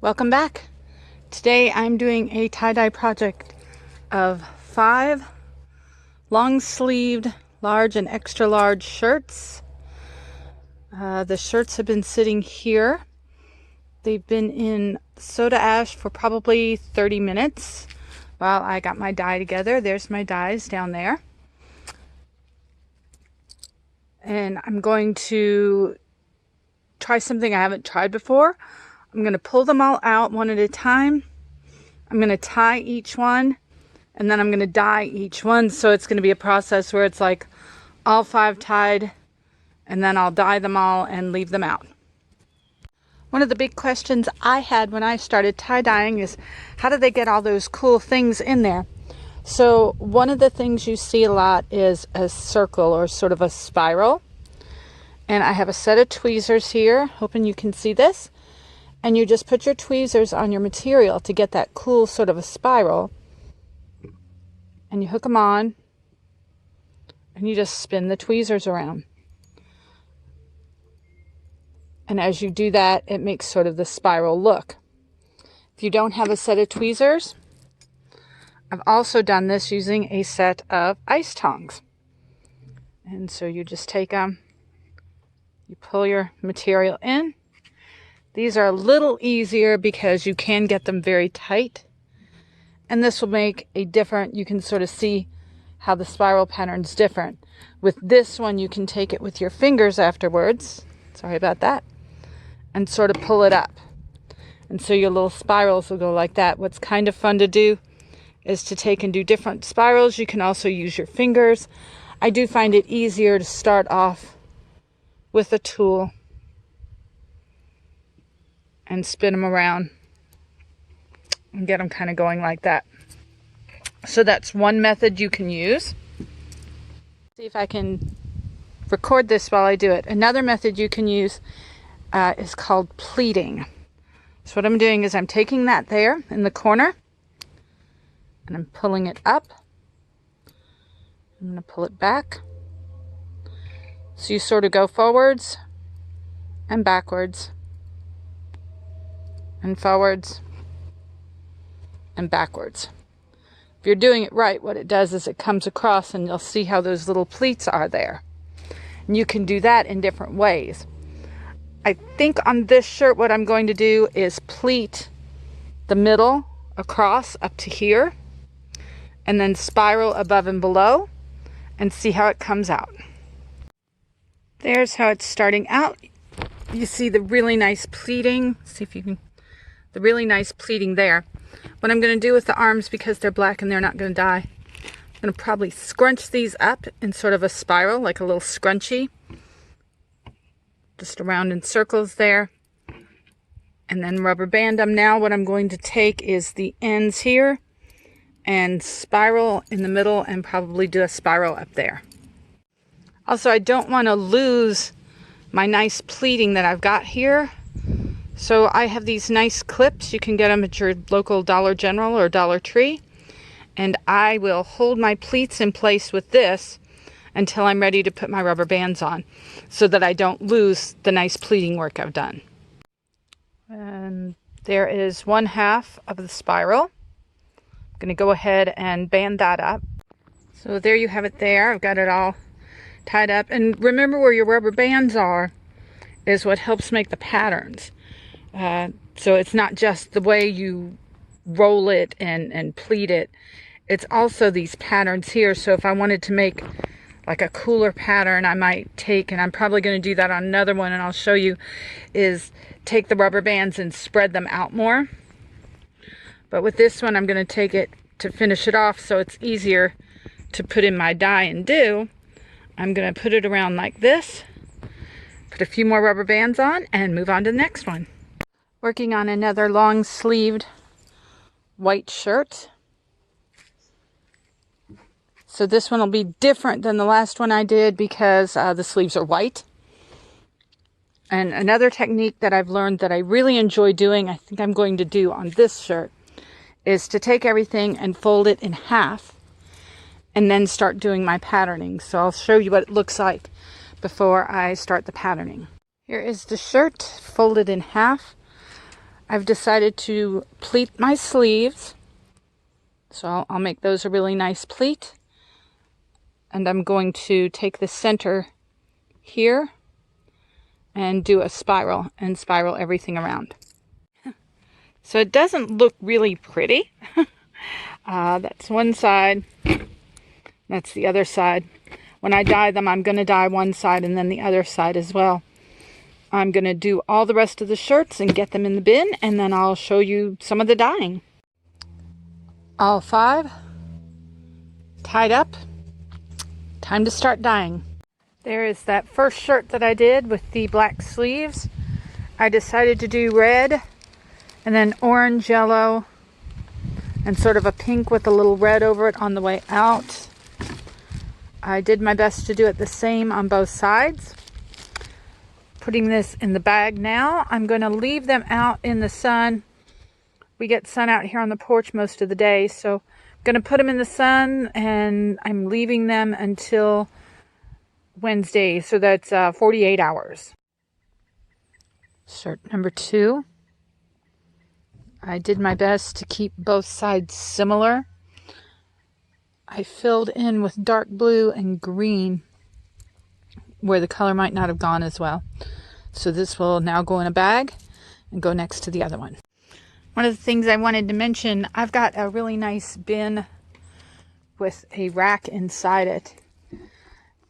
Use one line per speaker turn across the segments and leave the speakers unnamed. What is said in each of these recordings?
Welcome back. Today I'm doing a tie-dye project of 5 long-sleeved, large and extra large shirts. The shirts have been sitting here. They've been in soda ash for probably 30 minutes while I got my dye together. There's my dyes down there. And I'm going to try something I haven't tried before. I'm going to pull them all out one at a time. I'm going to tie each one, and then I'm going to dye each one. So it's going to be a process where it's like all 5 tied, and then I'll dye them all and leave them out. One of the big questions I had when I started tie-dyeing is, how do they get all those cool things in there? So one of the things you see a lot is a circle or sort of a spiral. And I have a set of tweezers here, hoping you can see this. And you just put your tweezers on your material to get that cool sort of a spiral. And you hook them on. And you just spin the tweezers around. And as you do that, it makes sort of the spiral look. If you don't have a set of tweezers, I've also done this using a set of ice tongs. And so you just take them, you pull your material in. These are a little easier because you can get them very tight. And this will make a different, you can sort of see how the spiral pattern's different. With this one, you can take it with your fingers afterwards. Sorry about that. And sort of pull it up. And so your little spirals will go like that. What's kind of fun to do is to take and do different spirals. You can also use your fingers. I do find it easier to start off with a tool and spin them around and get them kind of going like that. So that's one method you can use. See if I can record this while I do it. Another method you can use is called pleating. So what I'm doing is I'm taking that there in the corner and I'm pulling it up. I'm going to pull it back. So you sort of go forwards and backwards and forwards and backwards. If you're doing it right, what it does is it comes across and you'll see how those little pleats are there. And you can do that in different ways. I think on this shirt what I'm going to do is pleat the middle across up to here and then spiral above and below and see how it comes out. There's how it's starting out. You see the really nice pleating. See if you can, the really nice pleating there. What I'm going to do with the arms, because they're black and they're not going to dye, I'm going to probably scrunch these up in sort of a spiral, like a little scrunchie. Just around in circles there. And then rubber band them. Now what I'm going to take is the ends here and spiral in the middle and probably do a spiral up there. Also, I don't want to lose my nice pleating that I've got here. So I have these nice clips. You can get them at your local Dollar General or Dollar Tree. And I will hold my pleats in place with this until I'm ready to put my rubber bands on so that I don't lose the nice pleating work I've done. And there is 1/2 of the spiral. I'm going to go ahead and band that up. So there you have it there. I've got it all tied up. And remember, where your rubber bands are is what helps make the patterns. So it's not just the way you roll it and pleat it. It's also these patterns here. So if I wanted to make like a cooler pattern, I might take, and I'm probably going to do that on another one and I'll show you, is take the rubber bands and spread them out more. But with this one, I'm going to take it to finish it off so it's easier to put in my dye and do. I'm going to put it around like this, put a few more rubber bands on, and move on to the next one. Working on another long-sleeved white shirt. So this one will be different than the last one I did because the sleeves are white. And another technique that I've learned that I really enjoy doing, I think I'm going to do on this shirt, is to take everything and fold it in half and then start doing my patterning. So I'll show you what it looks like before I start the patterning. Here is the shirt folded in half. I've decided to pleat my sleeves. So I'll make those a really nice pleat. And I'm going to take the center here and do a spiral and spiral everything around. So it doesn't look really pretty. That's one side. That's the other side. When I dye them, I'm going to dye one side and then the other side as well. I'm going to do all the rest of the shirts and get them in the bin, and then I'll show you some of the dyeing. All 5 tied up. Time to start dyeing. There is that first shirt that I did with the black sleeves. I decided to do red and then orange, yellow, and sort of a pink with a little red over it on the way out. I did my best to do it the same on both sides. Putting this in the bag now. I'm going to leave them out in the sun. We get sun out here on the porch most of the day, so I'm going to put them in the sun, and I'm leaving them until Wednesday, so that's 48 hours. Shirt number 2. I did my best to keep both sides similar. I filled in with dark blue and green where the color might not have gone as well. So this will now go in a bag and go next to the other one. One of the things I wanted to mention, I've got a really nice bin with a rack inside it.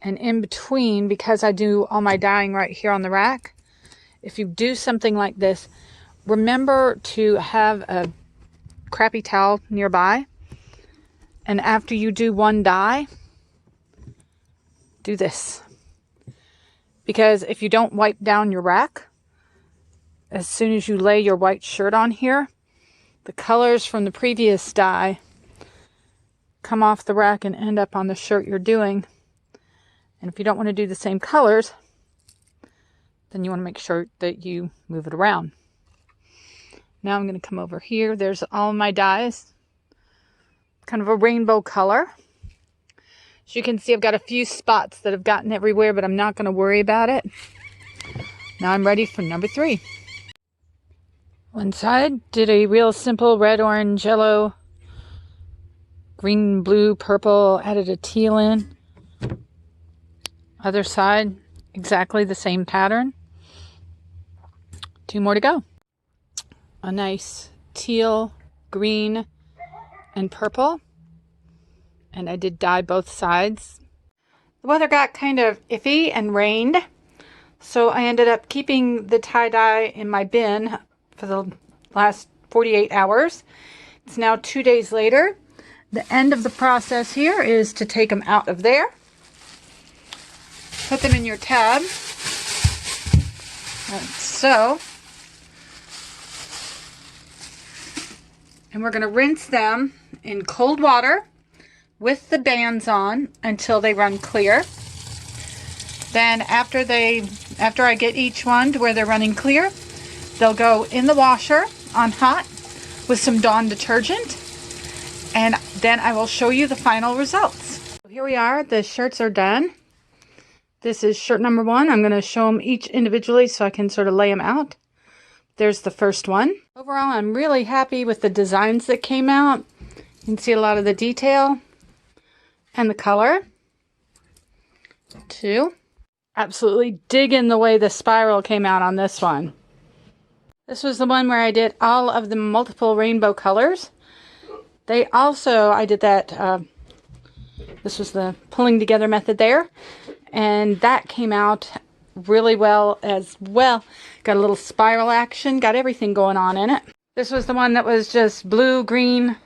And in between, because I do all my dyeing right here on the rack, if you do something like this, remember to have a crappy towel nearby. And after you do one dye, do this. Because if you don't wipe down your rack, as soon as you lay your white shirt on here, the colors from the previous dye come off the rack and end up on the shirt you're doing. And if you don't want to do the same colors, then you want to make sure that you move it around. Now I'm going to come over here. There's all my dyes. Kind of a rainbow color. As you can see, I've got a few spots that have gotten everywhere, but I'm not going to worry about it. Now I'm ready for number 3. One side, did a real simple red, orange, yellow, green, blue, purple, added a teal in. Other side, exactly the same pattern. 2 more to go. A nice teal, green, and purple. And I did dye both sides. The weather got kind of iffy and rained, so I ended up keeping the tie-dye in my bin for the last 48 hours. It's now 2 days later. The end of the process here is to take them out of there. Put them in your tub. Like so. And we're going to rinse them in cold water with the bands on until they run clear. Then after I get each one to where they're running clear, they'll go in the washer on hot with some Dawn detergent, and then I will show you the final results. Here we are, the shirts are done. This is shirt number 1. I'm going to show them each individually so I can sort of lay them out. There's the first one. Overall, I'm really happy with the designs that came out. You can see a lot of the detail and the color. 2. Absolutely digging the way the spiral came out on this one. This was the one where I did all of the multiple rainbow colors. I did that, this was the pulling together method there. And that came out really well as well. Got a little spiral action, got everything going on in it. This was the one that was just blue, green,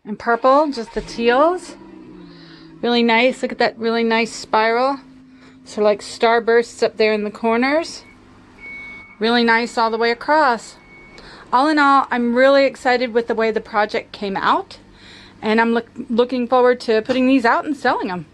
and purple, just the teals. Really nice. Look at that really nice spiral. So like starbursts up there in the corners. Really nice all the way across. All in all, I'm really excited with the way the project came out. And I'm looking forward to putting these out and selling them.